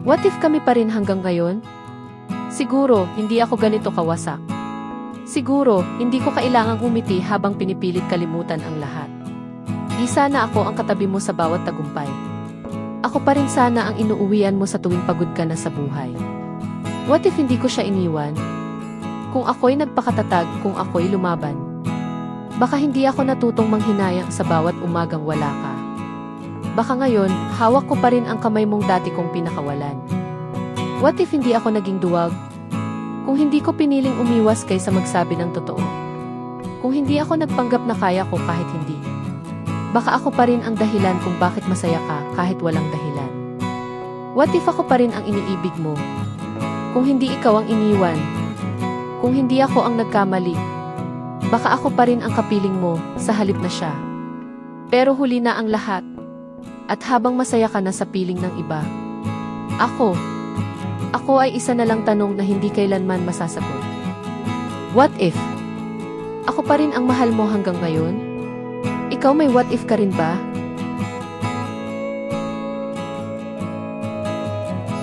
What if kami pa rin hanggang ngayon? Siguro, hindi ako ganito kawasak. Siguro, hindi ko kailangang umiti habang pinipilit kalimutan ang lahat. Di sana ako ang katabi mo sa bawat tagumpay. Ako pa rin sana ang inuuwian mo sa tuwing pagod ka na sa buhay. What if hindi ko siya iniwan? Kung ako'y nagpakatatag, kung ako'y lumaban. Baka hindi ako natutong manghinayang sa bawat umagang wala ka. Baka ngayon, hawak ko pa rin ang kamay mong dati kong pinakawalan. What if hindi ako naging duwag? Kung hindi ko piniling umiwas kaysa magsabi ng totoo. Kung hindi ako nagpanggap na kaya ko kahit hindi. Baka ako pa rin ang dahilan kung bakit masaya ka kahit walang dahilan. What if ako pa rin ang iniibig mo? Kung hindi ikaw ang iniwan. Kung hindi ako ang nagkamali. Baka ako pa rin ang kapiling mo sa halip na siya. Pero huli na ang lahat. At habang masaya ka na sa piling ng iba. Ako ay isa na lang tanong na hindi kailanman masasagot. What if? Ako pa rin ang mahal mo hanggang ngayon? Ikaw may what if ka rin ba?